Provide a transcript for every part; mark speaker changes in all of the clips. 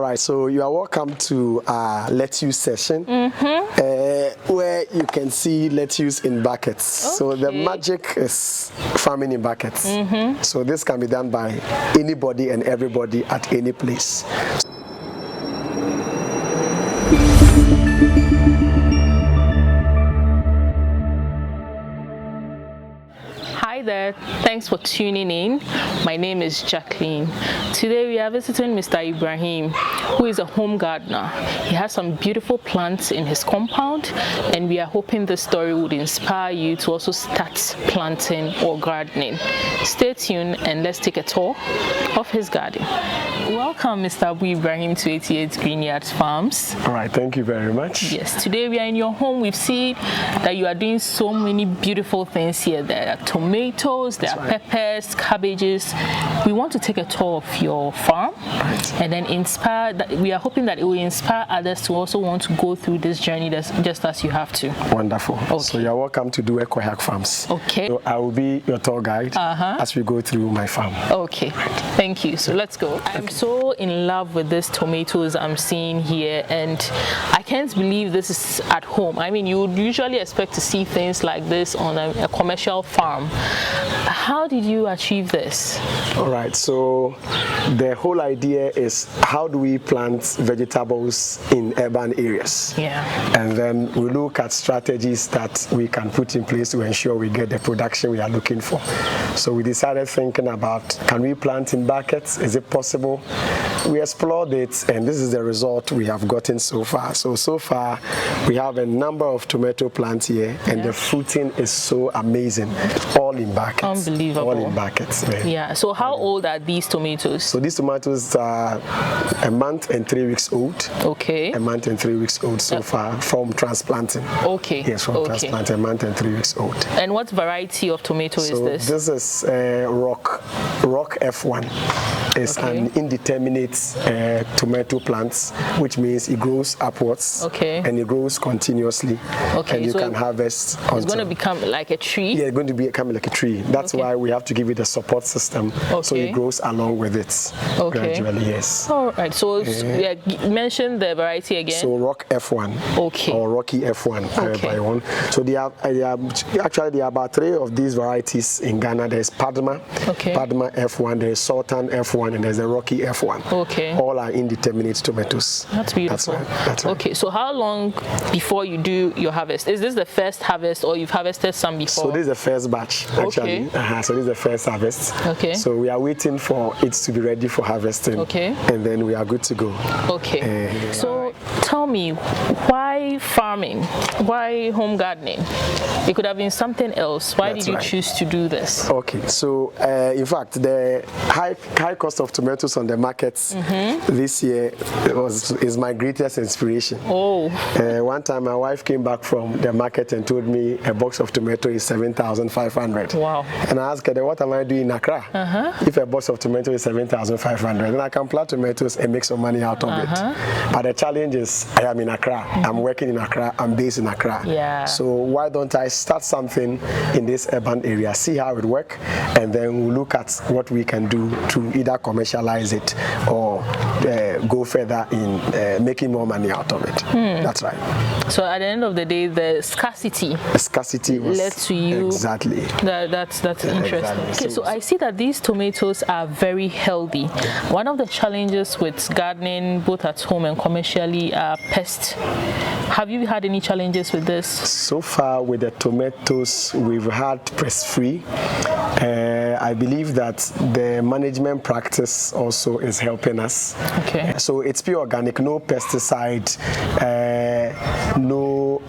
Speaker 1: right, so you are welcome to our lettuce session, where you can see lettuce in buckets. Okay. So the magic is farming in buckets. So this can be done by anybody and everybody at any place.
Speaker 2: Hi there, thanks for tuning in. My name is Jacqueline. Today we are visiting Mr. Ibrahim, who is a home gardener. He has some beautiful plants in his compound, and we are hoping this story would inspire you to also start planting or gardening. Stay tuned and let's take a tour of his garden. Welcome, Mr. Ibrahim, to 88 Greenyards Farms.
Speaker 1: All right, thank you very much.
Speaker 2: Yes, today we are in your home. We've seen that you are doing so many beautiful things here. There are tomatoes, there are peppers, cabbages. We want to take a tour of your farm and then inspire. We are hoping that it will inspire others to also want to go through this journey just as you have to.
Speaker 1: Wonderful. Okay. So you're welcome to Duet Coihag Farms.
Speaker 2: Okay.
Speaker 1: So I will be your tour guide as we go through my farm.
Speaker 2: Okay. Thank you. So let's go. I'm so in love with these tomatoes I'm seeing here, and I can't believe this is at home. I mean, you would usually expect to see things like this on a commercial farm. How did you achieve this?
Speaker 1: All right, so the whole idea is how do we plant vegetables in urban areas?
Speaker 2: Yeah.
Speaker 1: And then we look at strategies that we can put in place to ensure we get the production we are looking for. So we decided thinking about, can we plant in buckets? Is it possible? We explored it, and this is the result we have gotten so far. So far, we have a number of tomato plants here, and the fruiting is so amazing. All in buckets.
Speaker 2: Unbelievable.
Speaker 1: All in buckets.
Speaker 2: Yeah. So how old are these tomatoes?
Speaker 1: So these tomatoes are a month and 3 weeks old.
Speaker 2: Okay.
Speaker 1: A month and 3 weeks old so far from transplanting.
Speaker 2: Okay.
Speaker 1: Yes, from transplanting, a month and 3 weeks old.
Speaker 2: And what variety of tomato is this?
Speaker 1: This is Rock F1. It's an indeterminate tomato plant, which means it grows upwards and it grows continuously. Okay. And you can harvest.
Speaker 2: It's going to become like a tree?
Speaker 1: Yeah, it's going to become like a tree. That's why we have to give it a support system so it grows along with it gradually, yes.
Speaker 2: All right, so mention the variety again.
Speaker 1: So Rock F1 or Rocky F1 by one. So there are about 3 of these varieties in Ghana. There's Padma F1, there's Sultan F1, and there's the Rocky F1.
Speaker 2: Okay.
Speaker 1: All are indeterminate tomatoes.
Speaker 2: That's beautiful.
Speaker 1: That's right.
Speaker 2: Okay, so how long before you do your harvest? Is this the first harvest or you've harvested some before?
Speaker 1: So this is the first batch, actually. So this is the first harvest.
Speaker 2: Okay.
Speaker 1: So we are waiting for it to be ready for harvesting. Okay. And then we are good to go.
Speaker 2: Okay. So tell me, why farming? Why home gardening? It could have been something else. Why did you choose to do this? Okay.
Speaker 1: So in fact, the high cost of tomatoes on the markets this year is my greatest inspiration. One time my wife came back from the market and told me a box of tomato is 7,500.
Speaker 2: Wow.
Speaker 1: And I asked her, what am I doing in Accra? If a box of tomato is 7,500, then I can plant tomatoes and make some money out of it. But the challenge is I am in Accra. I'm working in Accra. I'm based in Accra.
Speaker 2: Yeah.
Speaker 1: So why don't I start something in this urban area, see how it works, and then we'll look at what we can do to either commercialize it or go further in making more money out of it. That's right.
Speaker 2: So at the end of the day, the scarcity
Speaker 1: was
Speaker 2: led to you.
Speaker 1: Exactly.
Speaker 2: That's interesting. Okay, so I see that these tomatoes are very healthy. One of the challenges with gardening, both at home and commercially, are pests. Have you had any challenges with this? So
Speaker 1: far with the tomatoes, we've had pest-free. I believe that the management practice also is helping us. Okay. So it's pure organic, no pesticide, no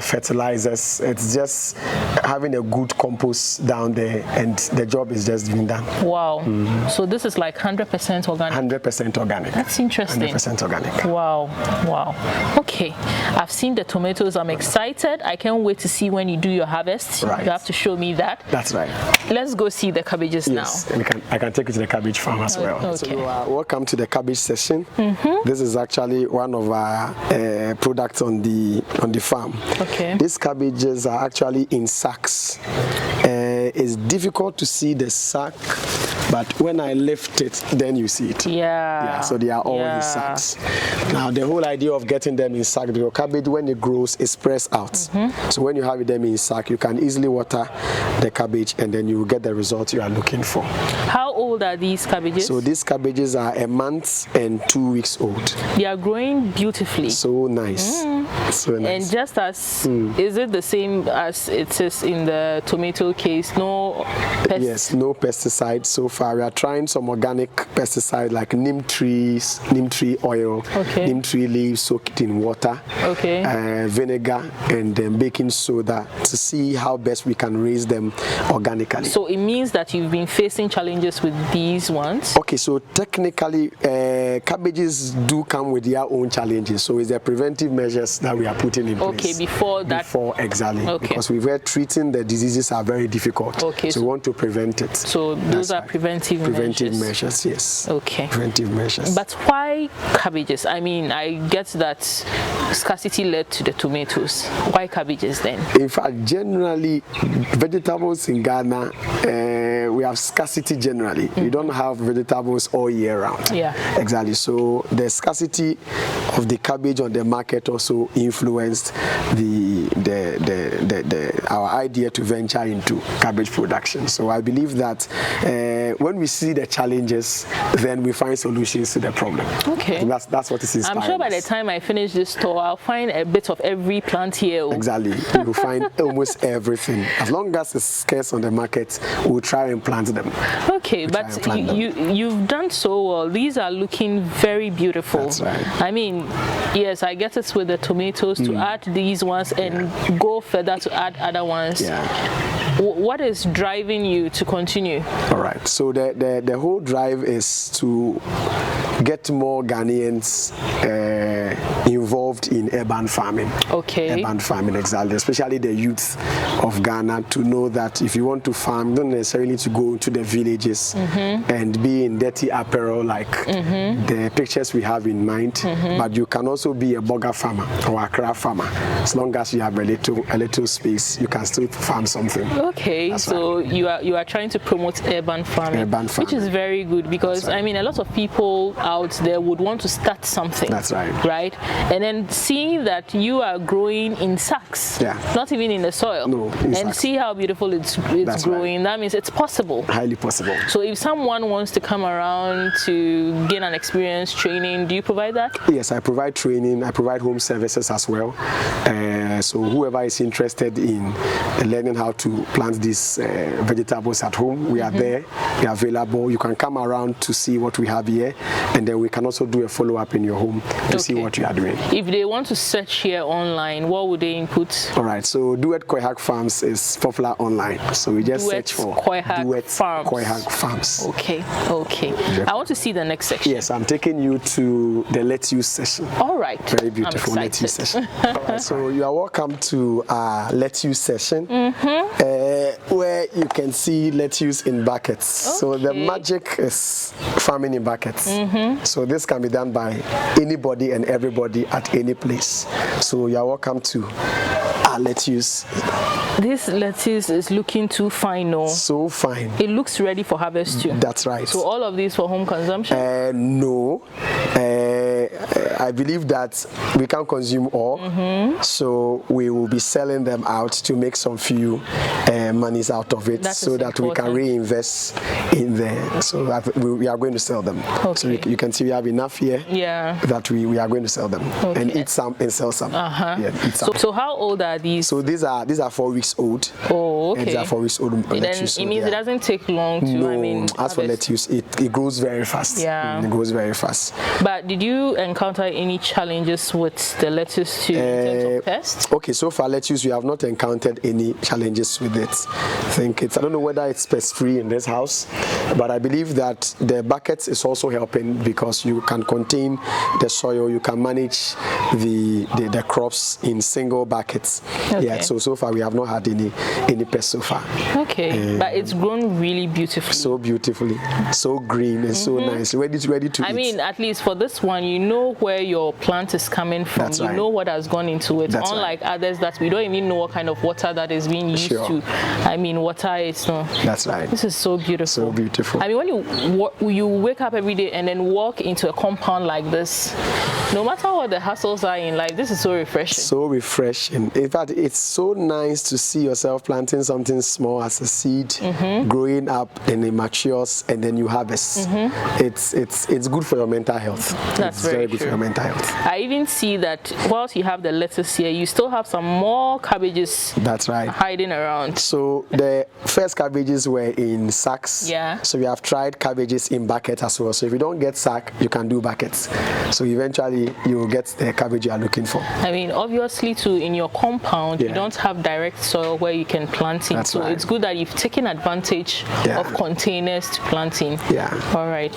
Speaker 1: fertilizers. It's just having a good compost down there, and the job is just being done.
Speaker 2: Wow. So this is like 100% organic?
Speaker 1: 100% organic.
Speaker 2: That's interesting.
Speaker 1: 100% organic.
Speaker 2: Wow. Wow. Okay. I've seen the tomatoes. I'm excited. I can't wait to see when you do your harvest. Right. You have to show me that.
Speaker 1: That's right.
Speaker 2: Let's go see the cabbages now.
Speaker 1: And I can take you to the cabbage farm as well. Okay. So welcome to the cabbage session. This is actually one of our products on the farm. Okay. These cabbages are actually in sacks. It's difficult to see the sack but when I lift it, then you see it.
Speaker 2: Yeah.
Speaker 1: So they are all in sacks. Now the whole idea of getting them in sack, because cabbage when it grows is pressed out. So when you have them in sack, you can easily water the cabbage and then you will get the result you are looking for.
Speaker 2: How old are these cabbages?
Speaker 1: So these cabbages are a month and 2 weeks old.
Speaker 2: They are growing beautifully.
Speaker 1: So nice. So nice.
Speaker 2: And just as, is it the same as it is in the tomato case? No pesticides?
Speaker 1: Yes, no pesticides so far. We are trying some organic pesticide like neem tree oil, neem tree leaves soaked in water, vinegar, and then baking soda to see how best we can raise them organically.
Speaker 2: So it means that you've been facing challenges with these ones?
Speaker 1: Okay, so technically cabbages do come with their own challenges. So it's the preventive measures that we are putting in place.
Speaker 2: Okay, before that?
Speaker 1: Before, exactly. Okay. Because we've heard treating the diseases are very difficult. Okay. So we want to prevent it.
Speaker 2: So those are preventive measures?
Speaker 1: Preventive measures, yes.
Speaker 2: Okay.
Speaker 1: Preventive measures.
Speaker 2: But why cabbages? I mean, I get that scarcity led to the tomatoes. Why cabbages then?
Speaker 1: In fact, generally, vegetables in Ghana, we have scarcity generally. We don't have vegetables all year round.
Speaker 2: Yeah.
Speaker 1: Exactly. So the scarcity of the cabbage on the market also influenced our idea to venture into cabbage production. So I believe that when we see the challenges, then we find solutions to the problem. Okay. And that's what is inspiring.
Speaker 2: I'm sure by the time I finish this tour, I'll find a bit of every plant here.
Speaker 1: Exactly. You will find almost everything. As long as it's scarce on the market, we'll try and plant them.
Speaker 2: Okay, but you've done so well. These are looking very beautiful.
Speaker 1: That's right.
Speaker 2: I mean, yes, I get it with the tomatoes to add these ones and go further to add other ones.
Speaker 1: Yeah.
Speaker 2: What is driving you to continue?
Speaker 1: All right. So the whole drive is to get more Ghanaians involved in urban farming. Okay. Urban farming, exactly. Especially the youth of Ghana to know that if you want to farm, you don't necessarily need to go to the villages and be in dirty apparel like the pictures we have in mind, but you can also be a burger farmer or a craft farmer. As long as you have a little space, you can still farm something.
Speaker 2: Okay. That's so right. you are trying to promote urban farming, which is very good because I mean a lot of people out there would want to start something.
Speaker 1: That's right.
Speaker 2: Right? And then seeing that you are growing in sacks, not even in the soil, and sacks. See how beautiful it's growing, that means it's possible.
Speaker 1: Highly possible.
Speaker 2: So if someone wants to come around to gain an experience training, do you provide that?
Speaker 1: Yes, I provide training. I provide home services as well. So whoever is interested in learning how to plant these vegetables at home, we are there. We are available. You can come around to see what we have here, and then we can also do a follow-up in your home to see what you are doing.
Speaker 2: If they want to search here online, what would they input?
Speaker 1: All right, so Duet Coihag Farms is popular online. So we just search for Duet Coihag Farms.
Speaker 2: Okay. I want to see the next section.
Speaker 1: Yes, I'm taking you to the lettuce section.
Speaker 2: All right.
Speaker 1: Very beautiful lettuce section. Right, so you are welcome to our lettuce session, where you can see lettuce in buckets. So the magic is farming in buckets. So this can be done by anybody and everybody at any place. So you are welcome to our lettuce.
Speaker 2: This lettuce is looking too fine, no?
Speaker 1: So fine.
Speaker 2: It looks ready for harvest too.
Speaker 1: That's right.
Speaker 2: So all of these for home consumption?
Speaker 1: No. I believe that we can consume all, so we will be selling them out to make some few monies out of it, so that we can reinvest in there. So that we are going to sell them. So you can see we have enough here that we are going to sell them and eat some and sell some.
Speaker 2: So how old are these?
Speaker 1: So these are 4 weeks old.
Speaker 2: Oh, okay.
Speaker 1: These are 4 weeks old lettuce.
Speaker 2: It means it doesn't take long to.
Speaker 1: No, as for lettuce, it grows very fast. Yeah, it grows very fast.
Speaker 2: But did you encounter any challenges with the lettuce too, in terms of pests?
Speaker 1: Okay, so far lettuce we have not encountered any challenges with it. I don't know whether it's pest free in this house, but I believe that the buckets is also helping because you can contain the soil, you can manage the crops in single buckets. Yeah, so far we have not had any pests so far.
Speaker 2: Okay, but it's grown really beautifully.
Speaker 1: So beautifully, so green and so nice, ready to eat.
Speaker 2: I mean, at least for this one, you know where your plant is coming from. You know what has gone into it. Unlike others that we don't even know what kind of water that is being used to I mean, water is no.
Speaker 1: That's right.
Speaker 2: This is so beautiful.
Speaker 1: So beautiful.
Speaker 2: I mean, when you wake up every day and then walk into a compound like this, no matter what the hassles are in life, this is so refreshing. So refreshing.
Speaker 1: In fact, it's so nice to see yourself planting something small as a seed, growing up, and it matures, and then you harvest. It's good for your mental health.
Speaker 2: That's
Speaker 1: it's very good for your mental health.
Speaker 2: I even see that whilst you have the lettuce here, you still have some more cabbages.
Speaker 1: That's right.
Speaker 2: Hiding around.
Speaker 1: So the first cabbages were in sacks.
Speaker 2: Yeah.
Speaker 1: So we have tried cabbages in buckets as well. So if you don't get sack, you can do buckets. So eventually you will get the cabbage you are looking for.
Speaker 2: I mean, obviously too, in your compound, you don't have direct soil where you can plant in. So it's good that you've taken advantage of containers to plant in.
Speaker 1: Yeah.
Speaker 2: All right.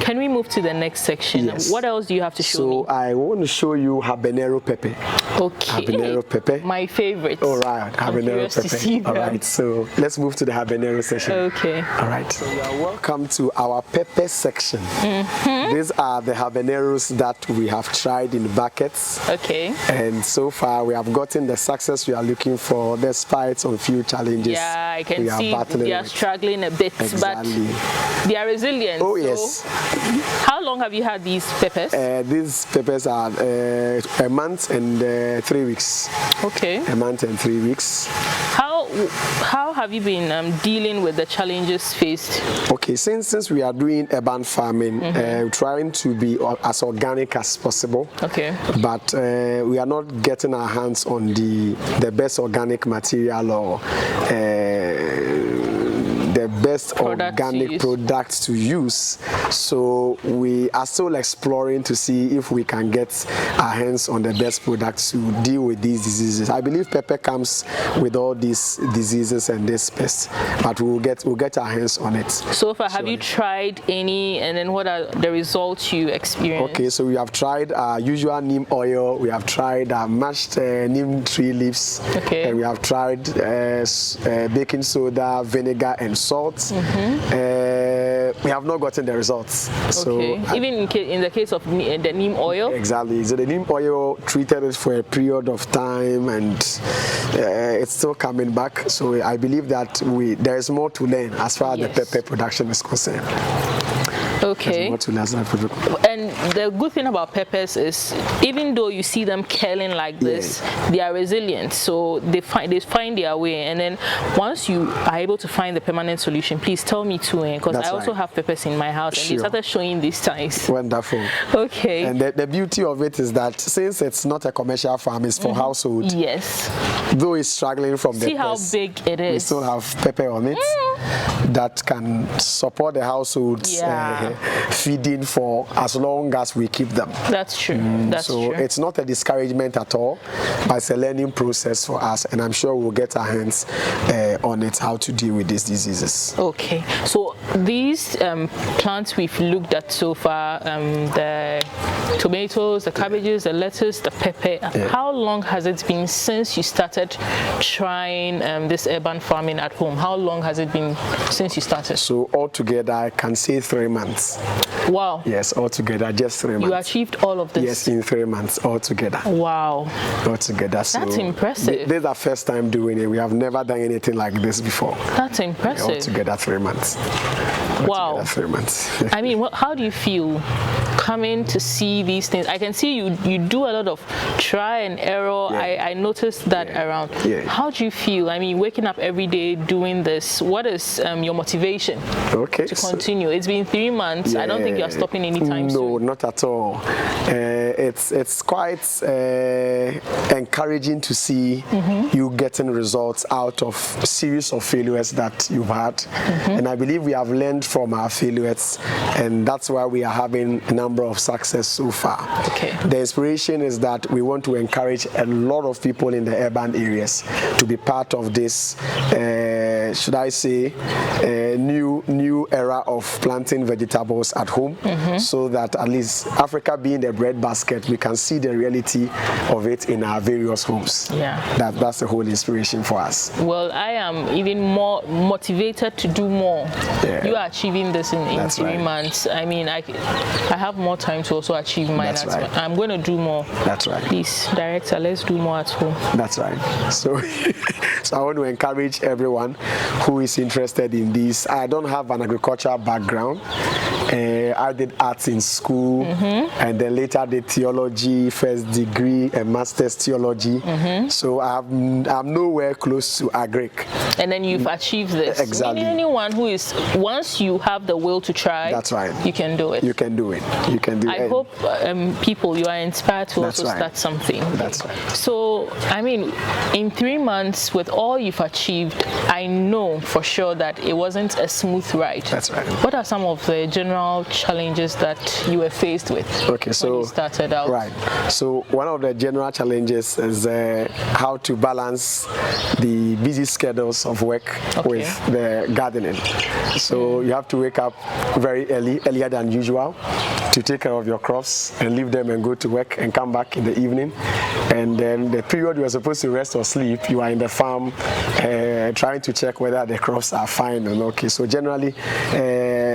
Speaker 2: Can we move to the next section?
Speaker 1: Yes.
Speaker 2: What else do you have to show me?
Speaker 1: So I want to show you habanero pepper.
Speaker 2: Okay.
Speaker 1: Habanero pepper.
Speaker 2: My favorite.
Speaker 1: All right. Habanero pepper. All right. So let's move to the habanero section.
Speaker 2: Okay.
Speaker 1: All right. So you are welcome to our pepper section. These are the habaneros that we have tried in buckets.
Speaker 2: Okay.
Speaker 1: And so far we have gotten the success we are looking for despite some few challenges.
Speaker 2: Yeah, I can see they are struggling a bit, but they are resilient.
Speaker 1: Oh, yes.
Speaker 2: How long have you had these peppers?
Speaker 1: These peppers are a month and 3 weeks. Okay. A month and 3 weeks.
Speaker 2: How have you been dealing with the challenges faced?
Speaker 1: Okay, since we are doing urban farming, trying to be as organic as possible. Okay. But we are not getting our hands on the best organic material or the best organic products to use. So we are still exploring to see if we can get our hands on the best products to deal with these diseases. I believe pepper comes with all these diseases and this pests, but we'll get our hands on it. So far, have you tried any, and then what are the results you experienced? Okay, so we have tried usual neem oil, we have tried mashed neem tree leaves, and we have tried baking soda, vinegar, and salt. We have not gotten the results. So even in the case of the neem oil? Exactly. So the neem oil treated it for a period of time, and it's still coming back. So I believe that there is more to learn as far as the pepper production is concerned. Okay. And the good thing about peppers is, even though you see them curling like this, they are resilient. So they find their way. And then once you are able to find the permanent solution, please tell me too, because I also have peppers in my house, and they started showing these signs. Wonderful. Okay. And the beauty of it is that since it's not a commercial farm, it's for household. Yes. Though it's struggling from the pests, how big it is. We still have pepper on it that can support the households feeding for as long as we keep them. That's true. That's true. It's not a discouragement at all, but it's a learning process for us, and I'm sure we'll get our hands on it, how to deal with these diseases. Okay. So these plants we've looked at so far, the tomatoes, the cabbages, the lettuce, the pepper, how long has it been since you started trying this urban farming at home? How long has it been since you started? So altogether, I can say 3 months. Wow. Yes, altogether, just 3 months. You achieved all of this? Yes, in 3 months altogether. Wow. Altogether. So that's impressive. This is our first time doing it. We have never done anything like this before. That's impressive. Altogether 3 months. Wow. 3 months. I mean, how do you feel coming to see these things? I can see you do a lot of try and error. I noticed that around. How do you feel? I mean, waking up every day doing this, what is your motivation to continue? It's been 3 months. I don't think you're stopping anytime soon. No, not at all. It's quite encouraging to see you getting results out of a series of failures that you've had. And I believe we have learned from our failures, and that's why we are having a number of success so far. Okay. The inspiration is that we want to encourage a lot of people in the urban areas to be part of this should I say, a new era of planting vegetables at home, so that at least Africa being the breadbasket, we can see the reality of it in our various homes.
Speaker 2: Yeah.
Speaker 1: That's the whole inspiration for us.
Speaker 2: Well, I am even more motivated to do more.
Speaker 1: Yeah.
Speaker 2: You are achieving this in 3 months. I mean, I have more time to also achieve mine.
Speaker 1: That's right.
Speaker 2: I'm going to do more.
Speaker 1: That's right.
Speaker 2: Please, director, let's do more at home.
Speaker 1: That's right. So, so I want to encourage everyone who is interested in this. I don't have an agricultural background. I did arts in school, and then later did theology, first degree, and master's theology. So I'm nowhere close to agric.
Speaker 2: And then you've achieved this.
Speaker 1: Exactly.
Speaker 2: Anyone who is, once you have the will to try,
Speaker 1: that's right.
Speaker 2: You can do it.
Speaker 1: You can do it. You can do it.
Speaker 2: I hope people, you are inspired to also start something.
Speaker 1: That's right.
Speaker 2: So, I mean, in 3 months, with all you've achieved, I know for sure that it wasn't a smooth ride.
Speaker 1: That's right.
Speaker 2: What are some of the general challenges that you were faced with when you started out?
Speaker 1: Right. So one of the general challenges is how to balance the busy schedules of work with the gardening. So you have to wake up very earlier than usual, to take care of your crops and leave them and go to work and come back in the evening. And then the period you are supposed to rest or sleep, you are in the farm trying to check whether the crops are fine and okay. So generally,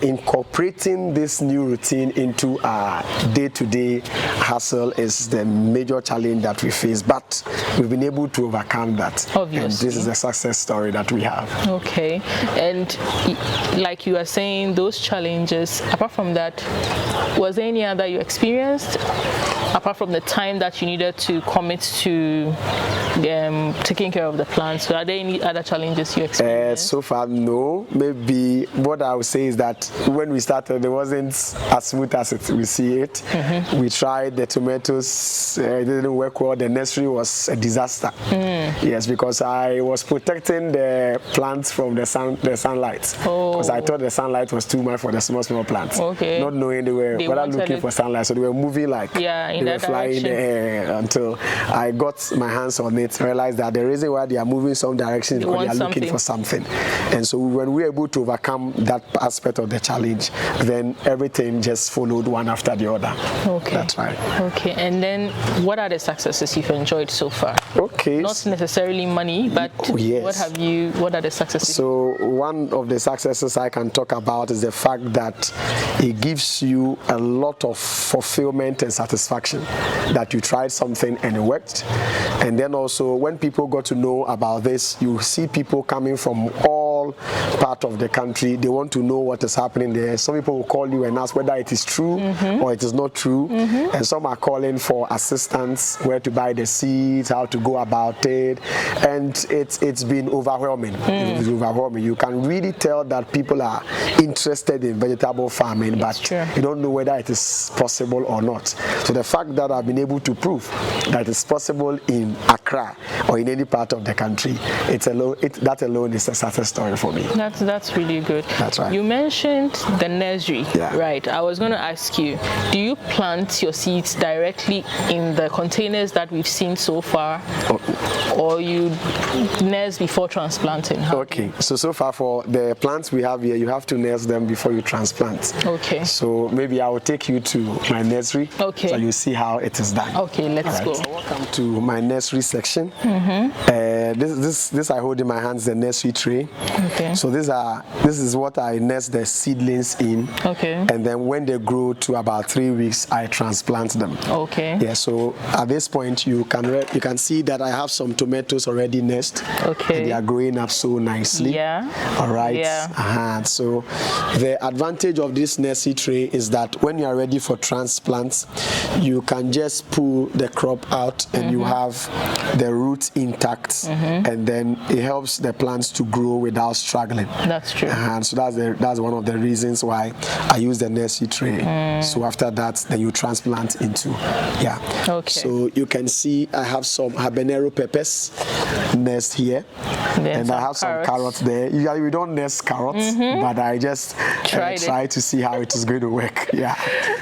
Speaker 1: incorporating this new routine into our day-to-day hustle is the major challenge that we face, but we've been able to overcome that.
Speaker 2: Obviously.
Speaker 1: And this is a success story that we have.
Speaker 2: Okay. And like you are saying, those challenges, apart from that, was there any other you experienced apart from the time that you needed to commit to taking care of the plants? Are there any other challenges you experienced?
Speaker 1: So far, no. Maybe what I would say is that when we started, it wasn't as smooth as we see it. We tried the tomatoes, it didn't work well. The nursery was a disaster. Yes, because I was protecting the plants from the sunlight. Because I thought the sunlight was too much for the small plants.
Speaker 2: Okay.
Speaker 1: Not knowing they were looking for sunlight, so they were moving like
Speaker 2: in
Speaker 1: they were flying in the air until I got my hands on it, realized that the reason why they are moving some direction is because they are looking for something. And so when we were able to overcome that aspect of the challenge, then everything just followed one after the other.
Speaker 2: Okay.
Speaker 1: That's right.
Speaker 2: Okay. And then what are the successes you've enjoyed so far?
Speaker 1: Okay.
Speaker 2: Not necessarily money, but
Speaker 1: yes.
Speaker 2: what are the successes?
Speaker 1: So one of the successes I can talk about is the fact that it gives you a lot of fulfillment and satisfaction that you tried something and it worked. And then also when people got to know about this, you see people coming from all part of the country. They want to know what is happening there. Some people will call you and ask whether it is true or it is not true. And some are calling for assistance, where to buy the seeds, how to go about it. And it's been overwhelming. It's overwhelming. You can really tell that people are interested in vegetable farming, but you don't know whether it is possible or not. So the fact that I've been able to prove that it's possible in Accra or in any part of the country, that alone is a success story for me.
Speaker 2: That's really good.
Speaker 1: That's right.
Speaker 2: You mentioned the nursery, right? I was going to ask you, do you plant your seeds directly in the containers that we've seen so far, or you nurse before transplanting? So far for the plants we have here, you have to nurse them before you transplant. Okay. So maybe I will take you to my nursery. Okay. So you see how it is done. Okay, let's go.
Speaker 1: So welcome to my nursery section. This I hold in my hands, the nursery tray. Okay. So this is what I nurse the seedlings in. Okay. And then when they grow to about 3 weeks, I transplant them. Okay. Yeah. So at this point, you can see that I have some tomatoes already nursed. Okay. And they are growing up so nicely. Yeah. All right. Yeah. So the advantage of this nursery tray is that when you are ready for transplants, you can just pull the crop out and you have the roots intact, and then it helps the plants to grow without struggling. That's true. And so that's one of the reasons why I use the nursery tray. So after that, then you transplant into Okay. So you can see I have some habanero peppers nursed here, and I have some carrots there. Usually we don't nurse carrots, but I just try to see how it is going to work. Yeah.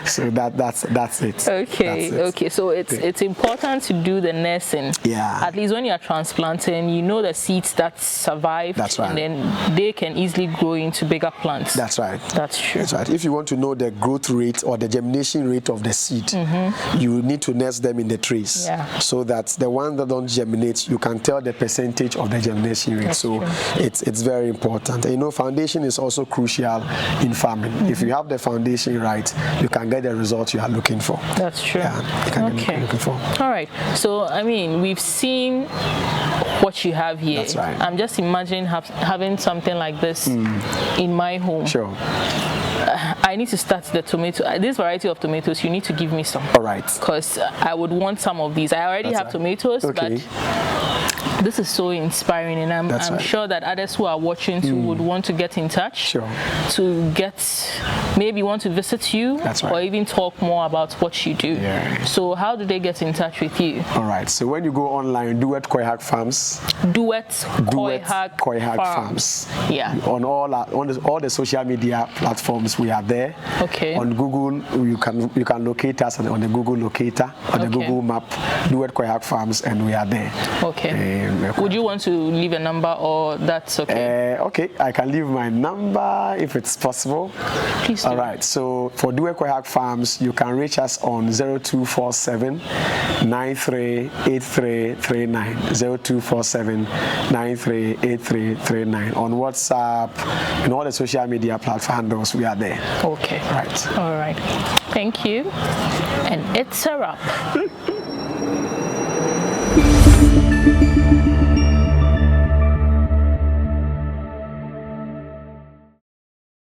Speaker 1: So that's it. Okay. That's it. Okay. So it's important to do the nursing. Yeah. At least when you are transplanting.
Speaker 2: planting, you know the seeds that survive.
Speaker 1: That's right.
Speaker 2: And then they can easily grow into bigger plants.
Speaker 1: That's right.
Speaker 2: That's true.
Speaker 1: That's right. If you want to know the growth rate or the germination rate of the seed, you need to nest them in the trays.
Speaker 2: Yeah.
Speaker 1: So that the ones that don't germinate, you can tell the percentage of the germination rate.
Speaker 2: That's
Speaker 1: so
Speaker 2: true.
Speaker 1: it's very important. And, you know, foundation is also crucial in farming. If you have the foundation right, you can get the results you are looking for.
Speaker 2: That's true.
Speaker 1: Yeah, you can get looking for.
Speaker 2: All right. So, I mean, we've seen what you have here.
Speaker 1: That's right.
Speaker 2: I'm just imagining having something like this in my home.
Speaker 1: Sure.
Speaker 2: I need to start the tomato. This variety of tomatoes, you need to give me some.
Speaker 1: All right.
Speaker 2: Because I would want some of these. I already have tomatoes,
Speaker 1: okay.
Speaker 2: but this is so inspiring, and I'm sure that others who are watching too would want to get in touch.
Speaker 1: Sure.
Speaker 2: To maybe want to visit you.
Speaker 1: That's right.
Speaker 2: Or even talk more about what you do.
Speaker 1: Yeah.
Speaker 2: So how do they get in touch with you?
Speaker 1: All right. So when you go online, Duet Coihag Farms.
Speaker 2: Duet Coihag
Speaker 1: Farms.
Speaker 2: Yeah.
Speaker 1: On all the social media platforms, we are there.
Speaker 2: Okay.
Speaker 1: On Google, you can locate us on the Google locator, on the Google map, Duet Coihag Farms, and we are there.
Speaker 2: Okay. Would you want to leave a number, or that's okay?
Speaker 1: Okay, I can leave my number if it's possible.
Speaker 2: Please do.
Speaker 1: All right. So for Duet Coihag Farms, you can reach us on 0247 938339. 0247 938339. On WhatsApp and all the social media platform handles, we are there.
Speaker 2: Okay.
Speaker 1: Right.
Speaker 2: All right. Thank you. And it's a wrap.